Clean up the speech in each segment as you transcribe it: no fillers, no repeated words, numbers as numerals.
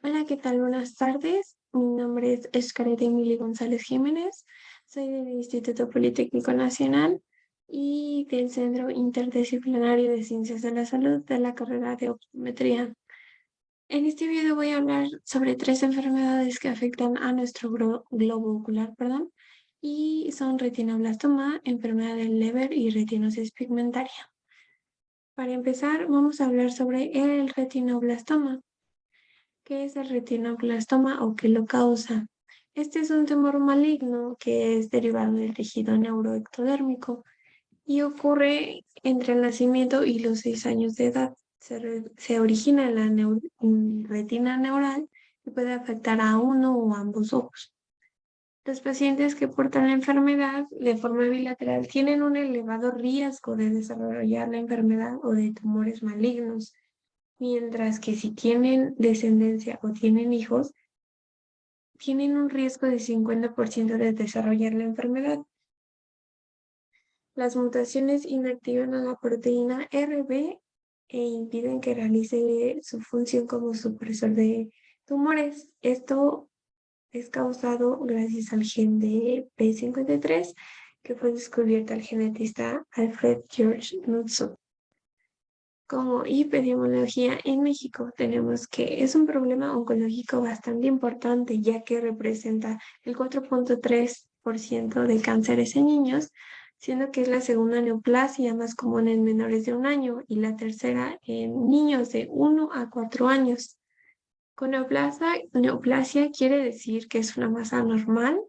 Hola, ¿qué tal? Buenas tardes. Mi nombre es Escareta Emily González Jiménez. Soy del Instituto Politécnico Nacional y del Centro Interdisciplinario de Ciencias de la Salud de la carrera de optometría. En este video voy a hablar sobre tres enfermedades que afectan a nuestro globo ocular, y son retinoblastoma, enfermedad del Leber y retinosis pigmentaria. Para empezar, vamos a hablar sobre el retinoblastoma. ¿Qué es el retinoblastoma o qué lo causa? Este es un tumor maligno que es derivado del tejido neuroectodérmico y ocurre entre el nacimiento y los 6 años de edad. Se origina en la retina neural y puede afectar a uno o ambos ojos. Los pacientes que portan la enfermedad de forma bilateral tienen un elevado riesgo de desarrollar la enfermedad o de tumores malignos, mientras que si tienen descendencia o tienen hijos, tienen un riesgo de 50% de desarrollar la enfermedad. Las mutaciones inactivan a la proteína Rb e impiden que realice su función como supresor de tumores. Esto es causado gracias al gen de P53 que fue descubierto al genetista Alfred George Knudson. Como epidemiología en México tenemos que es un problema oncológico bastante importante, ya que representa el 4.3% de cánceres en niños, siendo que es la segunda neoplasia más común en menores de 1 año y la tercera en niños de 1 a 4 años. Con neoplasia quiere decir que es una masa normal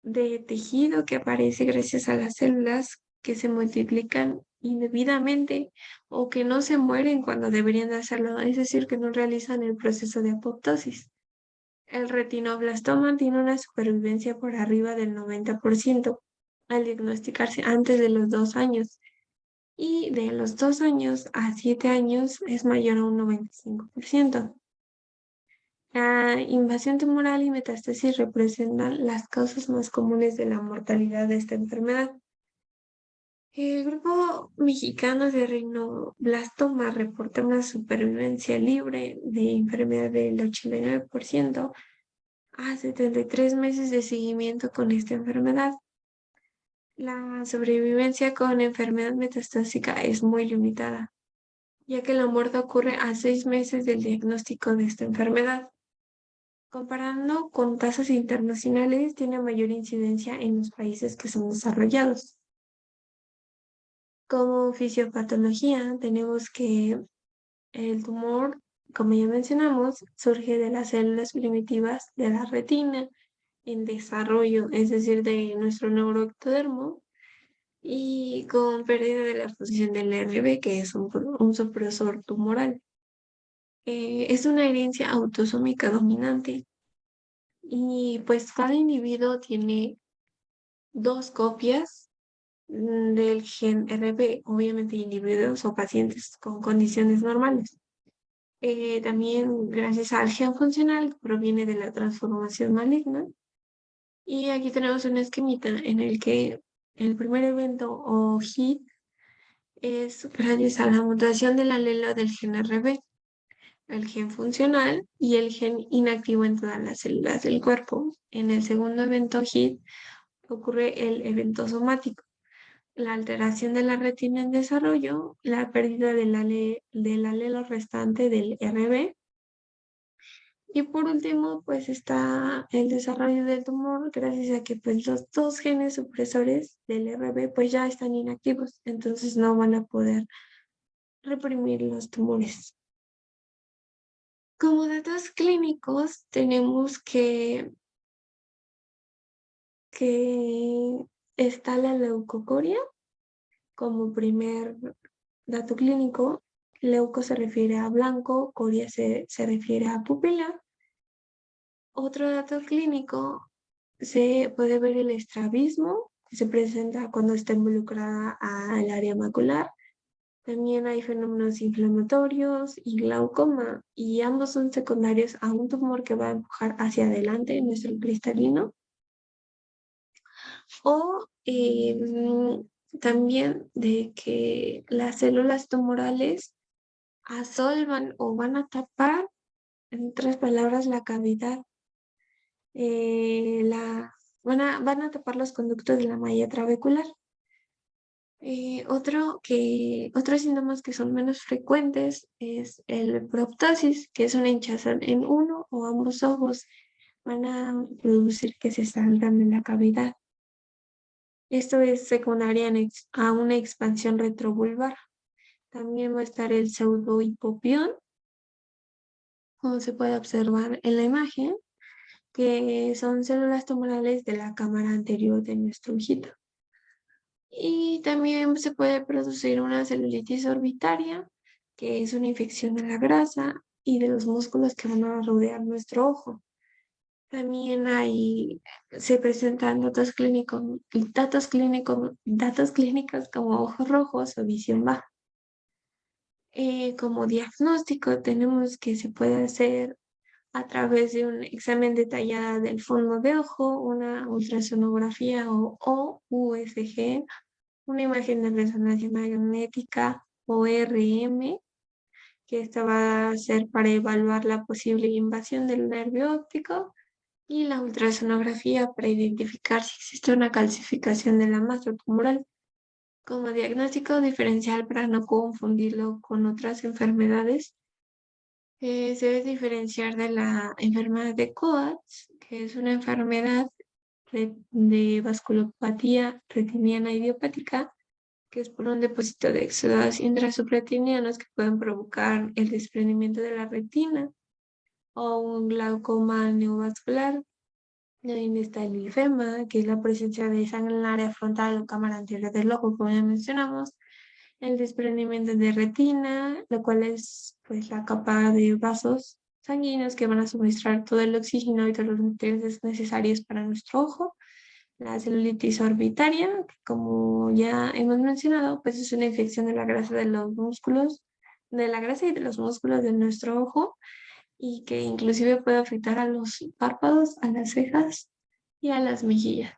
de tejido que aparece gracias a las células que se multiplican indebidamente o que no se mueren cuando deberían hacerlo, es decir, que no realizan el proceso de apoptosis. El retinoblastoma tiene una supervivencia por arriba del 90% al diagnosticarse antes de los 2 años y de los 2 años a 7 años es mayor a un 95%. La invasión tumoral y metástasis representan las causas más comunes de la mortalidad de esta enfermedad. El grupo mexicano de rinoblastoma reporta una supervivencia libre de enfermedad del 89% a 73 meses de seguimiento con esta enfermedad. La sobrevivencia con enfermedad metastásica es muy limitada, ya que la muerte ocurre a 6 meses del diagnóstico de esta enfermedad. Comparando con tasas internacionales, tiene mayor incidencia en los países que son desarrollados. Como fisiopatología, tenemos que el tumor, como ya mencionamos, surge de las células primitivas de la retina en desarrollo, es decir, de nuestro neuroectodermo, y con pérdida de la función del Rb, que es un supresor tumoral. Es una herencia autosómica dominante y pues cada individuo tiene 2 copias del gen Rb, obviamente individuos o pacientes con condiciones normales. También gracias al gen funcional que proviene de la transformación maligna. Y aquí tenemos un esquemita en el que el primer evento o hit es gracias a la mutación del alelo del gen Rb, el gen funcional y el gen inactivo en todas las células del cuerpo. En el segundo evento hit ocurre el evento somático, la alteración de la retina en desarrollo, la pérdida del alelo restante del Rb. Y por último, pues está el desarrollo del tumor, gracias a que pues los 2 genes supresores del Rb pues ya están inactivos, entonces no van a poder reprimir los tumores. Como datos clínicos, tenemos que está la leucocoria como primer dato clínico. Leuco se refiere a blanco, coria se refiere a pupila. Otro dato clínico, se puede ver el estrabismo, que se presenta cuando está involucrada al área macular. También hay fenómenos inflamatorios y glaucoma, y ambos son secundarios a un tumor que va a empujar hacia adelante en nuestro cristalino. O también de que las células tumorales asolvan o van a tapar En otras palabras, la cavidad. Van a tapar los conductos de la malla trabecular. Otros síntomas que son menos frecuentes es el proptosis, que es una hinchazón en uno o ambos ojos. Van a producir que se salgan de la cavidad. Esto es secundaria a una expansión retrovulvar. También va a estar el pseudohipopión, como se puede observar en la imagen, que son células tumorales de la cámara anterior de nuestro ojito. Y también se puede producir una celulitis orbitaria, que es una infección de la grasa y de los músculos que van a rodear nuestro ojo. También se presentan datos clínicos como ojos rojos o visión baja. Como diagnóstico tenemos que se puede hacer a través de un examen detallado del fondo de ojo, una ultrasonografía o USG, una imagen de resonancia magnética o RM, que esta va a ser para evaluar la posible invasión del nervio óptico, y la ultrasonografía para identificar si existe una calcificación de la masa tumoral. Como diagnóstico diferencial para no confundirlo con otras enfermedades, se debe diferenciar de la enfermedad de Coats, que es una enfermedad de vasculopatía retiniana idiopática, que es por un depósito de exudados intrasubretinianos que pueden provocar el desprendimiento de la retina, o un glaucoma neovascular. También está el linfema, que es la presencia de sangre en el área frontal o cámara anterior del ojo, como ya mencionamos. El desprendimiento de retina, lo cual es pues la capa de vasos sanguíneos que van a suministrar todo el oxígeno y todos los nutrientes necesarios para nuestro ojo. La celulitis orbitaria, que como ya hemos mencionado, pues es una infección de la grasa de los músculos, de la grasa y de los músculos de nuestro ojo, y que inclusive puede afectar a los párpados, a las cejas y a las mejillas.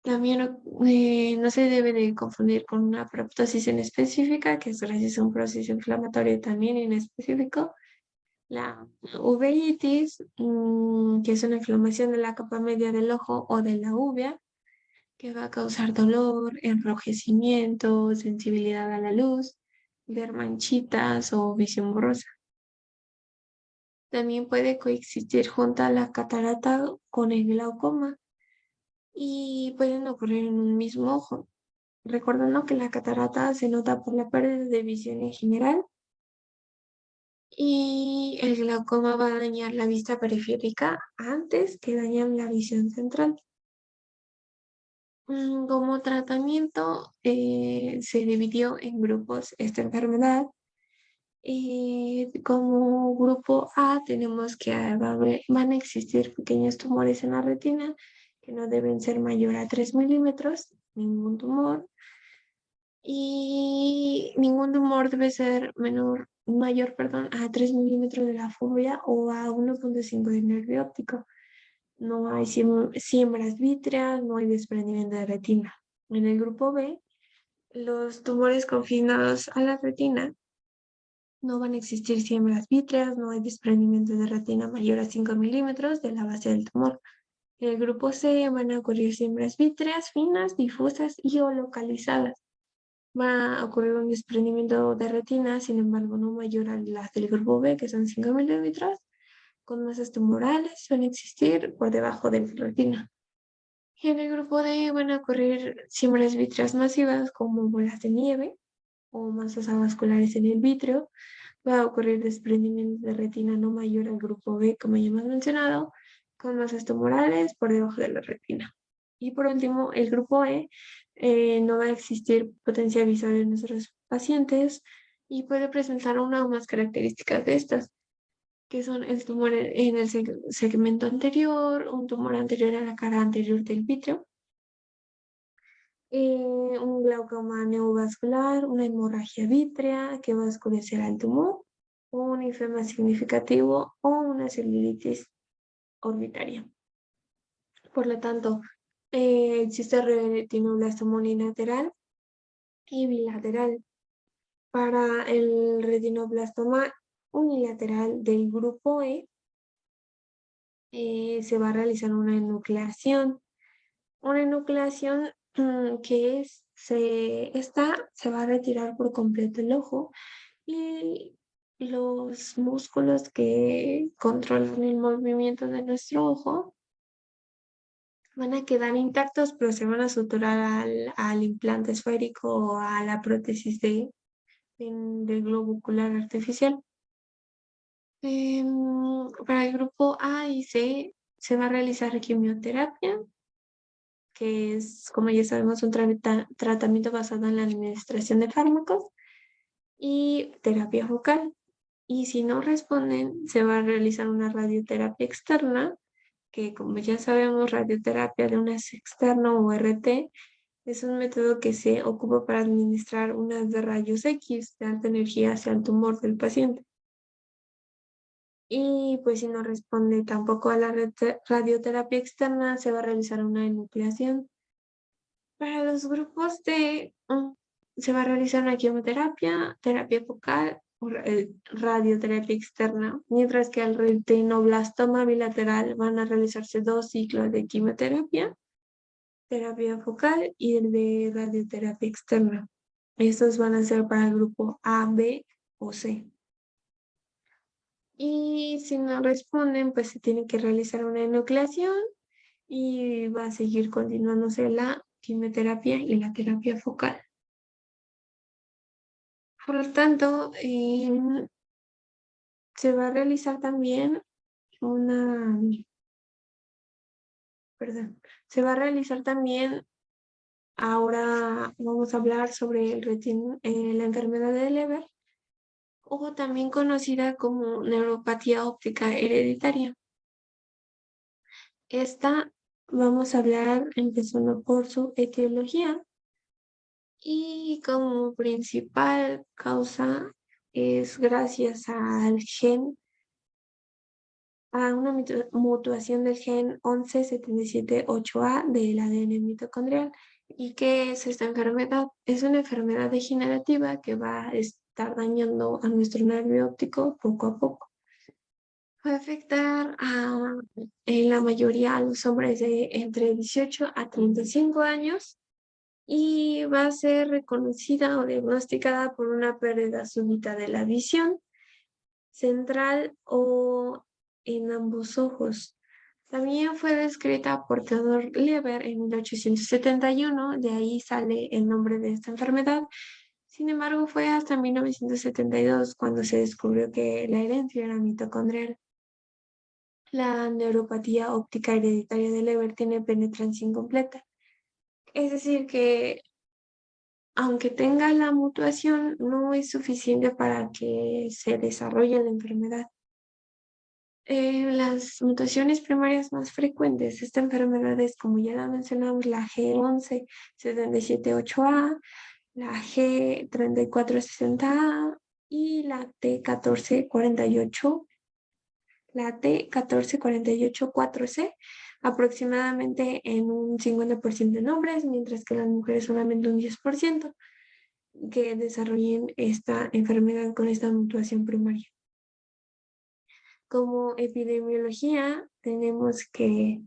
También no se debe de confundir con una proptosis en específica, que es gracias a un proceso inflamatorio también en específico. La uveitis, que es una inflamación de la capa media del ojo o de la uvea, que va a causar dolor, enrojecimiento, sensibilidad a la luz, ver manchitas o visión borrosa. También puede coexistir junto a la catarata con el glaucoma y pueden ocurrir en un mismo ojo, recordando que la catarata se nota por la pérdida de visión en general y el glaucoma va a dañar la vista periférica antes que dañar la visión central. Como tratamiento, se dividió en grupos esta enfermedad. Como grupo A tenemos que van a existir pequeños tumores en la retina que no deben ser mayor a 3 milímetros, ningún tumor. Y ningún tumor debe ser mayor, a 3 milímetros de la fóvea o a 1,5 del nervio óptico. No hay siembras vítreas, no hay desprendimiento de retina. En el grupo B, los tumores confinados a la retina, no van a existir siembras vítreas, no hay desprendimiento de retina mayor a 5 milímetros de la base del tumor. En el grupo C van a ocurrir siembras vítreas finas, difusas y o localizadas. Va a ocurrir un desprendimiento de retina, sin embargo, no mayor a las del grupo B, que son 5 milímetros, con masas tumorales van a existir por debajo de la retina. Y en el grupo D van a ocurrir siembras vítreas masivas como bolas de nieve o masas avasculares en el vítreo. Va a ocurrir desprendimiento de retina no mayor al grupo B, como ya hemos mencionado, con masas tumorales por debajo de la retina. Y por último, el grupo E, no va a existir potencia visual en nuestros pacientes y puede presentar una o más características de estas, que son el tumor en el segmento anterior, un tumor anterior a la cara anterior del vítreo, un glaucoma neovascular, una hemorragia vítrea que va a oscurecer al tumor, un linfema significativo o una celulitis orbitaria. Por lo tanto, existe retinoblastoma unilateral y bilateral. Para el retinoblastoma unilateral del grupo E, se va a realizar una enucleación. Una enucleación que esta se va a retirar por completo el ojo y los músculos que controlan el movimiento de nuestro ojo van a quedar intactos, pero se van a suturar al implante esférico o a la prótesis del globo ocular artificial. Para el grupo A y C se va a realizar quimioterapia, que es, como ya sabemos, un tratamiento basado en la administración de fármacos, y terapia focal. Y si no responden, se va a realizar una radioterapia externa, que como ya sabemos, radioterapia de un externo o RT es un método que se ocupa para administrar unas de rayos X de alta energía hacia el tumor del paciente. Y pues si no responde tampoco a la radioterapia externa, se va a realizar una enucleación. Para los grupos se va a realizar una quimioterapia, terapia focal o radioterapia externa, mientras que al retinoblastoma bilateral van a realizarse 2 ciclos de quimioterapia, terapia focal y el de radioterapia externa. Estos van a ser para el grupo A, B o C. Y si no responden, pues se tiene que realizar una enucleación y va a seguir continuándose la quimioterapia y la terapia focal. Por lo tanto, se va a realizar también una, perdón, se va a realizar también, ahora vamos a hablar sobre la enfermedad de Leber, o también conocida como neuropatía óptica hereditaria. Esta vamos a hablar empezando por su etiología y como principal causa es gracias a una mutación del gen 1177-8A del ADN mitocondrial. ¿Y qué es esta enfermedad? Es una enfermedad degenerativa que va a estar dañando a nuestro nervio óptico poco a poco. Va a afectar en la mayoría a los hombres de entre 18 a 35 años y va a ser reconocida o diagnosticada por una pérdida súbita de la visión central o en ambos ojos. También fue descrita por Theodor Leber en 1871, de ahí sale el nombre de esta enfermedad. Sin embargo, fue hasta 1972 cuando se descubrió que la herencia era mitocondrial. La neuropatía óptica hereditaria de Leber tiene penetrancia incompleta. Es decir, que aunque tenga la mutación, no es suficiente para que se desarrolle la enfermedad. Las mutaciones primarias más frecuentes de esta enfermedad es, como ya la mencionamos, la G1177-8A, la G3460A y la T1448, la T1448-4C, aproximadamente en un 50% en hombres, mientras que las mujeres solamente un 10% que desarrollen esta enfermedad con esta mutación primaria. Como epidemiología, tenemos que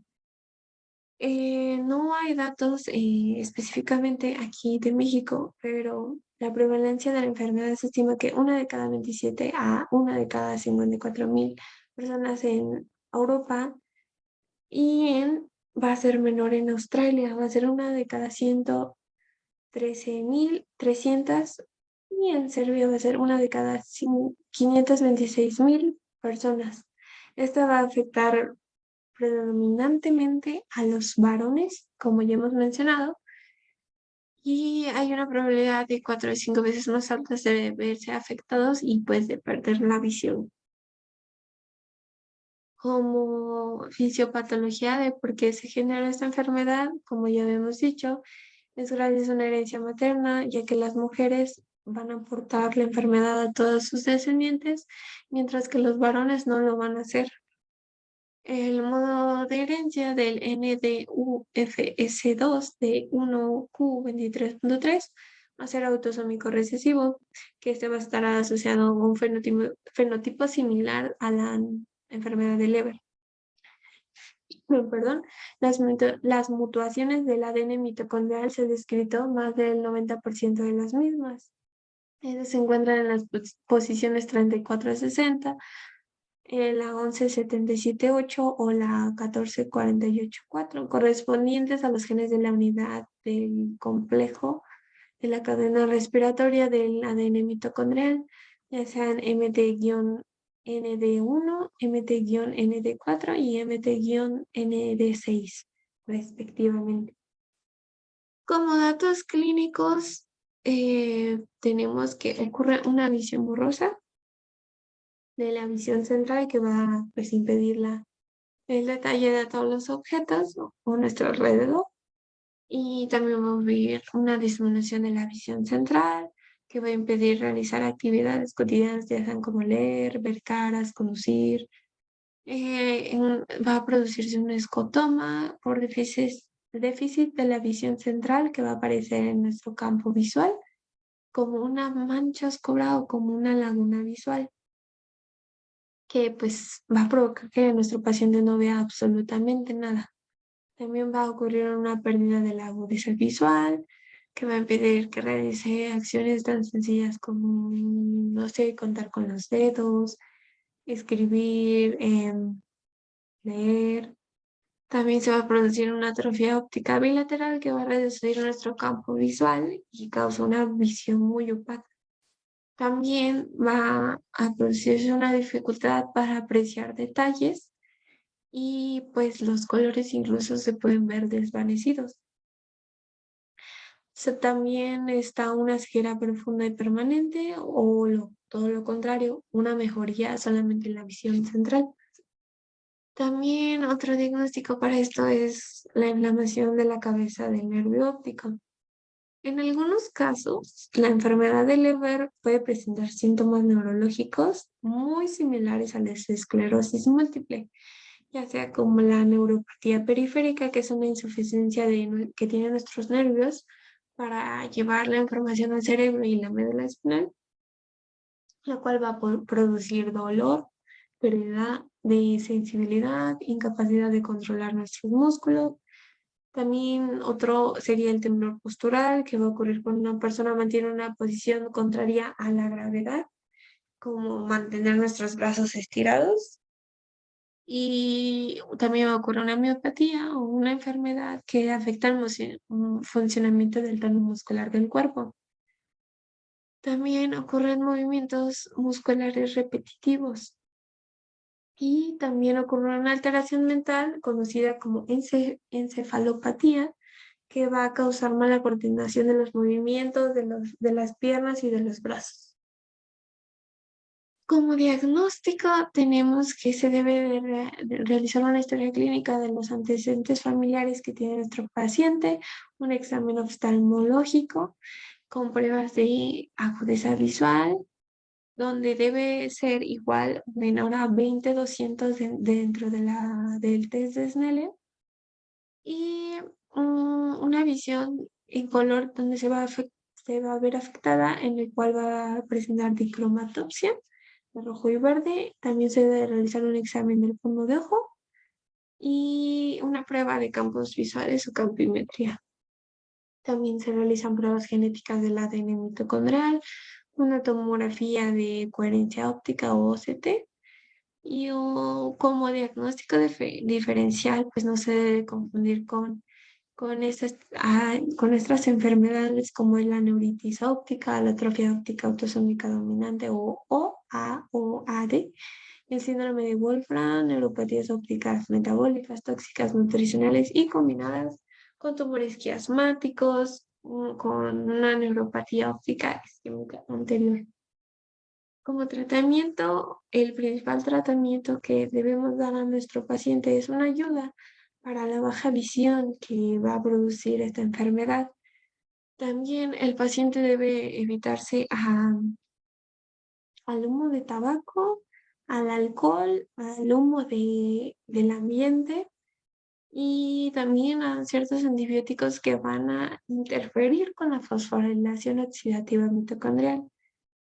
no hay datos específicamente aquí de México, pero la prevalencia de la enfermedad se estima que 1 de cada 27 a 1 de cada 54,000 personas en Europa va a ser menor en Australia, va a ser 1 de cada 113,300 y en Serbia va a ser 1 de cada 526,000 personas. Esta va a afectar predominantemente a los varones, como ya hemos mencionado, y hay una probabilidad de 4 o 5 veces más alta de verse afectados y pues de perder la visión. Como fisiopatología de por qué se genera esta enfermedad, como ya habíamos dicho, es gracias a una herencia materna, ya que las mujeres van a aportar la enfermedad a todos sus descendientes, mientras que los varones no lo van a hacer. El modo de herencia del NDUFS2 de 1Q23.3 a ser autosómico recesivo, que este va a estar asociado a un fenotipo similar a la enfermedad de Leber. Perdón, las mutuaciones del ADN mitocondrial se han descrito más del 90% de las mismas. Esas se encuentran en las posiciones 34 a 60, la 1177.8 o la 1448.4, correspondientes a los genes de la unidad del complejo de la cadena respiratoria del ADN mitocondrial, ya sean MT-ND1, MT-ND4 y MT-ND6, respectivamente. Como datos clínicos, tenemos que ocurre una visión borrosa de la visión central que va a impedir el detalle de todos los objetos o nuestro alrededor. Y también va a haber una disminución de la visión central que va a impedir realizar actividades cotidianas, ya sean como leer, ver caras, conducir. Va a producirse un escotoma por déficit de la visión central que va a aparecer en nuestro campo visual como una mancha oscura o como una laguna visual, que pues va a provocar que nuestro paciente no vea absolutamente nada. También va a ocurrir una pérdida de la agudeza visual, que va a impedir que realice acciones tan sencillas como, no sé, contar con los dedos, escribir, leer. También se va a producir una atrofia óptica bilateral que va a reducir nuestro campo visual y causa una visión muy opaca. También va a producirse una dificultad para apreciar detalles y pues los colores incluso se pueden ver desvanecidos. También está una ceguera profunda y permanente o todo lo contrario, una mejoría solamente en la visión central. También otro diagnóstico para esto es la inflamación de la cabeza del nervio óptico. En algunos casos, la enfermedad de Leber puede presentar síntomas neurológicos muy similares a la esclerosis múltiple, ya sea como la neuropatía periférica, que es una insuficiencia que tienen nuestros nervios para llevar la información al cerebro y la médula espinal, la cual va a producir dolor, pérdida de sensibilidad, incapacidad de controlar nuestros músculos. También otro sería el temblor postural, que va a ocurrir cuando una persona mantiene una posición contraria a la gravedad, como mantener nuestros brazos estirados. Y también va a ocurrir una miopatía o una enfermedad que afecta el funcionamiento del tono muscular del cuerpo. También ocurren movimientos musculares repetitivos y también ocurre una alteración mental conocida como encefalopatía, que va a causar mala coordinación de los movimientos de las piernas y de los brazos. Como diagnóstico, tenemos que se debe de realizar una historia clínica de los antecedentes familiares que tiene nuestro paciente, un examen oftalmológico con pruebas de agudeza visual, donde debe ser igual menor a 20/200 dentro del test de Snellen, y una visión en color donde se va a ver afectada, en el cual va a presentar dicromatopsia de rojo y verde. También se debe realizar un examen del fondo de ojo y una prueba de campos visuales o campimetría. También se realizan pruebas genéticas del ADN mitocondrial, una tomografía de coherencia óptica o OCT. Y como diagnóstico diferencial, pues no se debe confundir con estas enfermedades como es la neuritis óptica, la atrofia óptica autosómica dominante o AD, el síndrome de Wolfram, neuropatías ópticas metabólicas, tóxicas, nutricionales y combinadas con tumores quiasmáticos, con una neuropatía óptica isquémica anterior. Como tratamiento, el principal tratamiento que debemos dar a nuestro paciente es una ayuda para la baja visión que va a producir esta enfermedad. También el paciente debe evitarse al humo de tabaco, al alcohol, al humo del ambiente y también a ciertos antibióticos que van a interferir con la fosforilación oxidativa mitocondrial.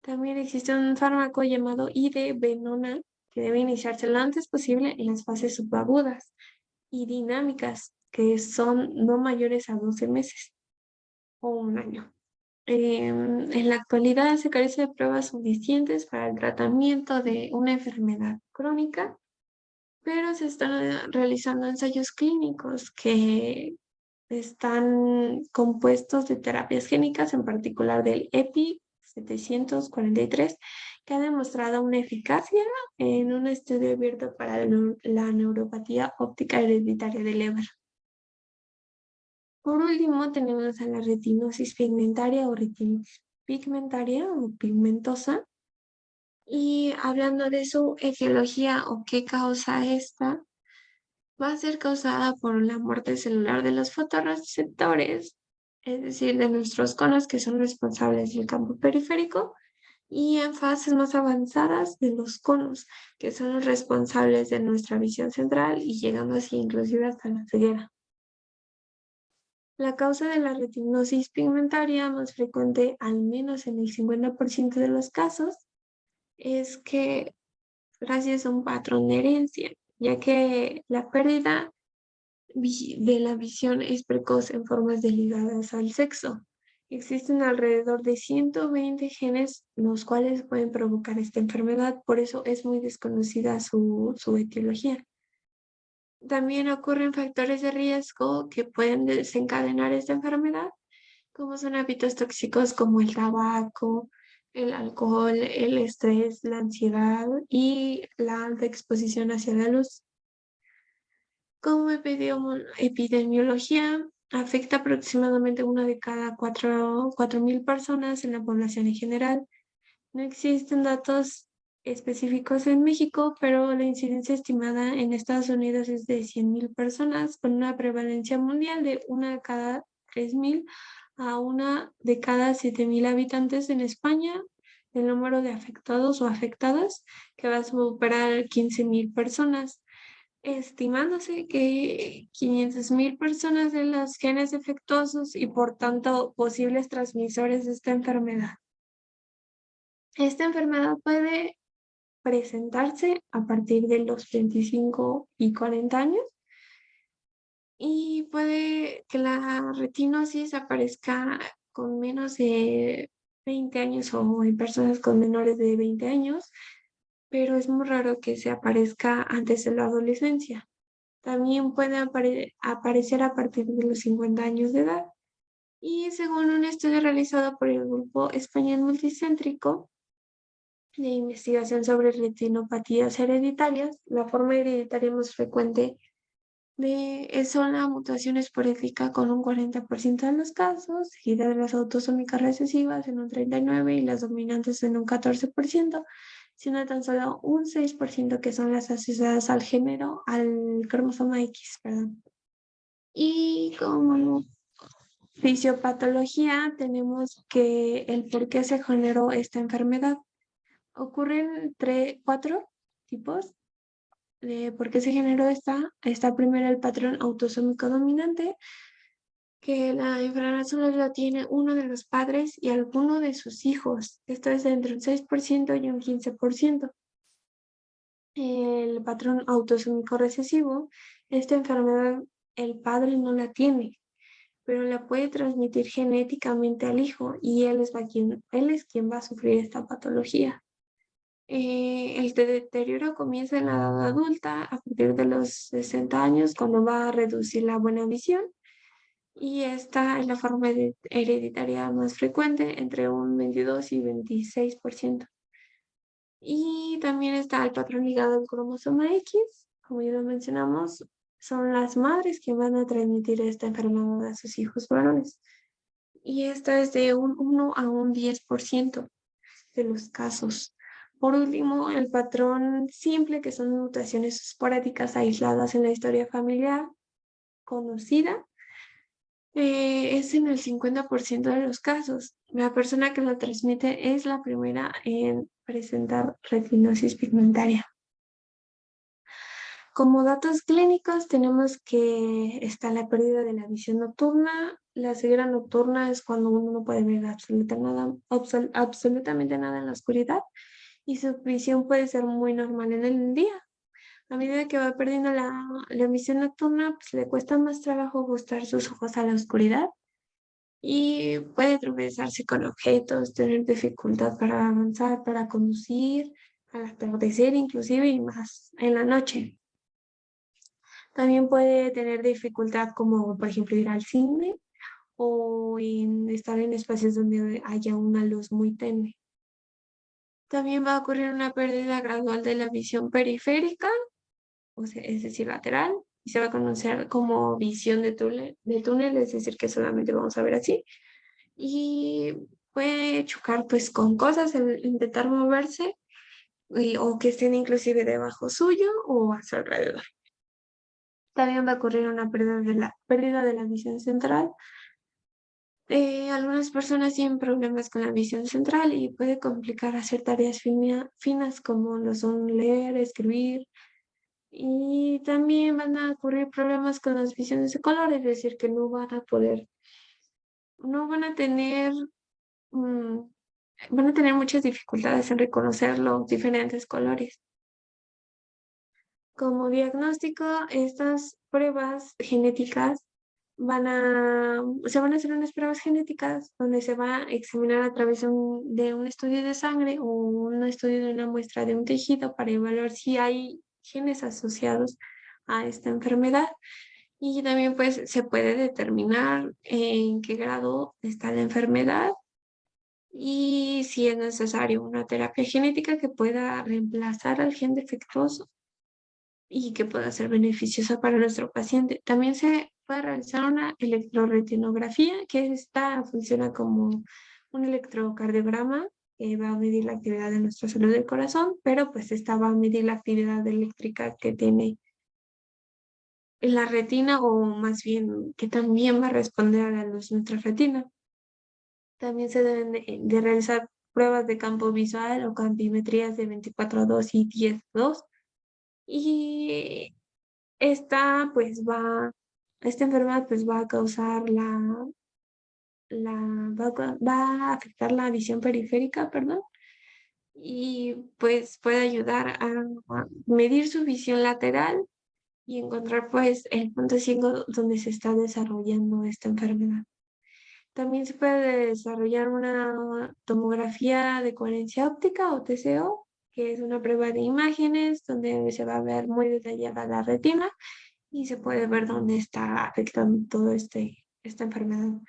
También existe un fármaco llamado idebenona que debe iniciarse lo antes posible en las fases subagudas y dinámicas, que son no mayores a 12 meses o un año. En la actualidad se carece de pruebas suficientes para el tratamiento de una enfermedad crónica, pero se están realizando ensayos clínicos que están compuestos de terapias génicas, en particular del EPI 743, que ha demostrado una eficacia en un estudio abierto para la neuropatía óptica hereditaria de Leber. Por último, tenemos a la retinosis pigmentaria o retinitis pigmentaria o pigmentosa. Y hablando de su etiología o qué causa esta, va a ser causada por la muerte celular de los fotorreceptores, es decir, de nuestros conos que son responsables del campo periférico, y en fases más avanzadas de los conos, que son los responsables de nuestra visión central y llegando así inclusive hasta la ceguera. La causa de la retinosis pigmentaria más frecuente, al menos en el 50% de los casos, es que gracias a un patrón de herencia, ya que la pérdida de la visión es precoz en formas ligadas al sexo. Existen alrededor de 120 genes los cuales pueden provocar esta enfermedad, por eso es muy desconocida su etiología. También ocurren factores de riesgo que pueden desencadenar esta enfermedad, como son hábitos tóxicos como el tabaco, el alcohol, el estrés, la ansiedad y la alta exposición hacia la luz. Como epidemiología, afecta aproximadamente una de cada 4.000 personas en la población en general. No existen datos específicos en México, pero la incidencia estimada en Estados Unidos es de 100.000 personas, con una prevalencia mundial de una de cada 3.000 a una de cada 7.000 habitantes. En España, el número de afectados o afectadas que va a superar 15.000 personas, estimándose que 500.000 personas de los genes defectuosos y por tanto posibles transmisores de esta enfermedad. Esta enfermedad puede presentarse a partir de los 25 y 40 años y puede que la retinosis aparezca con menos de 20 años o en personas con menores de 20 años, pero es muy raro que se aparezca antes de la adolescencia. También puede aparecer a partir de los 50 años de edad. Y según un estudio realizado por el Grupo Español Multicéntrico de Investigación sobre retinopatías hereditarias, la forma hereditaria más frecuente son las mutaciones esporádica con un 40% de los casos, seguida de las autosómicas recesivas en un 39% y las dominantes en un 14%, siendo tan solo un 6% que son las asociadas al género, al cromosoma X, perdón. Y como fisiopatología tenemos que el por qué se generó esta enfermedad. Ocurren cuatro tipos de por qué se generó esta. Está primero el patrón autosómico dominante, que la enfermedad solo la tiene uno de los padres y alguno de sus hijos. Esto es entre un 6% y un 15%. El patrón autosómico recesivo, esta enfermedad el padre no la tiene, pero la puede transmitir genéticamente al hijo y él es quien va a sufrir esta patología. El deterioro comienza en la edad adulta a partir de los 60 años, cuando va a reducir la buena visión, y esta es la forma hereditaria más frecuente, entre un 22 y 26%. Y también está el patrón ligado al cromosoma X, como ya lo mencionamos, son las madres que van a transmitir esta enfermedad a sus hijos varones. Y esta es de un 1 a un 10% de los casos. Por último, el patrón simple, que son mutaciones esporádicas aisladas en la historia familiar conocida, es en el 50% de los casos. La persona que lo transmite es la primera en presentar retinosis pigmentaria. Como datos clínicos tenemos que está la pérdida de la visión nocturna. La ceguera nocturna es cuando uno no puede ver absolutamente nada en la oscuridad y su visión puede ser muy normal en el día. A medida que va perdiendo la visión nocturna, pues le cuesta más trabajo ajustar sus ojos a la oscuridad y puede tropezarse con objetos, tener dificultad para avanzar, para conducir, al atardecer inclusive y más en la noche. También puede tener dificultad como por ejemplo ir al cine o estar en espacios donde haya una luz muy tenue. También va a ocurrir una pérdida gradual de la visión periférica, o sea, es decir, lateral, y se va a conocer como visión de túnel, es decir, que solamente vamos a ver así. Y puede chocar pues con cosas, intentar moverse o que estén inclusive debajo suyo o a su alrededor. También va a ocurrir una pérdida de la visión central. Algunas personas tienen problemas con la visión central y puede complicar hacer tareas finas como lo son leer, escribir. Y también van a ocurrir problemas con las visiones de color, es decir, que no van a tener, mm, van a tener muchas dificultades en reconocer los diferentes colores. Como diagnóstico, estas pruebas genéticas se van a hacer unas pruebas genéticas donde se va a examinar a través de un estudio de sangre o un estudio de una muestra de un tejido para evaluar si hay genes asociados a esta enfermedad. Y también pues se puede determinar en qué grado está la enfermedad y si es necesario una terapia genética que pueda reemplazar al gen defectuoso y que pueda ser beneficiosa para nuestro paciente. También se puede realizar una electroretinografía, que esta funciona como un electrocardiograma que va a medir la actividad de nuestra salud del corazón, pero pues esta va a medir la actividad eléctrica que tiene en la retina o más bien que también va a responder a la luz de nuestra retina. También se deben de realizar pruebas de campo visual o campimetrías de 24/2 y 10/2. Y esta enfermedad pues va a causar va a afectar la visión periférica, perdón, y pues puede ayudar a medir su visión lateral y encontrar pues el punto ciego donde se está desarrollando esta enfermedad. También se puede desarrollar una tomografía de coherencia óptica o TCO, que es una prueba de imágenes donde se va a ver muy detallada la retina y se puede ver dónde está afectando todo esta enfermedad.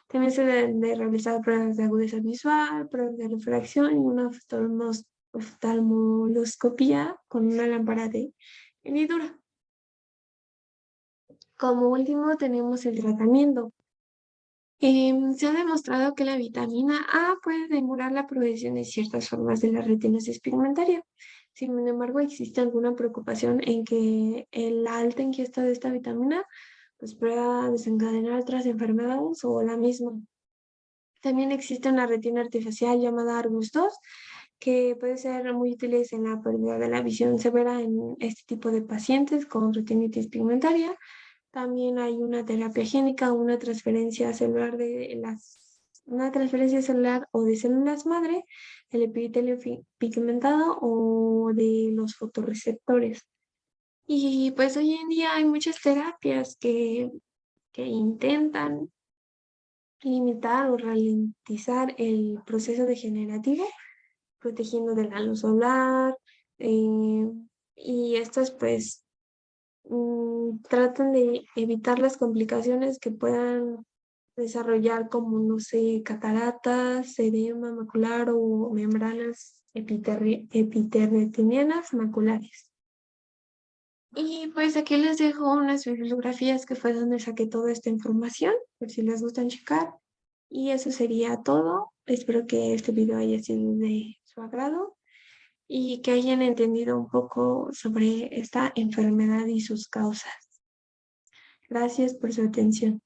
También se deben de realizar pruebas de agudeza visual, pruebas de refracción y una oftalmoloscopía con una lámpara de hendidura. Como último tenemos el tratamiento. Se ha demostrado que la vitamina A puede demorar la progresión de ciertas formas de la retinosis pigmentaria. Sin embargo, existe alguna preocupación en que la alta ingesta de esta vitamina pues, pueda desencadenar otras enfermedades o la misma. También existe una retina artificial llamada Argus 2 que puede ser muy útil en la pérdida de la visión severa en este tipo de pacientes con retinitis pigmentaria. También hay una terapia génica, una transferencia celular o de células madre, el epitelio pigmentado o de los fotorreceptores. Y pues hoy en día hay muchas terapias que intentan limitar o ralentizar el proceso degenerativo, protegiendo de la luz solar, eh, y estas pues tratan de evitar las complicaciones que puedan desarrollar como, no sé, cataratas, edema macular o membranas epiterretinianas maculares. Y pues aquí les dejo unas bibliografías que fue donde saqué toda esta información, por si les gustan checar. Y eso sería todo. Espero que este video haya sido de su agrado y que hayan entendido un poco sobre esta enfermedad y sus causas. Gracias por su atención.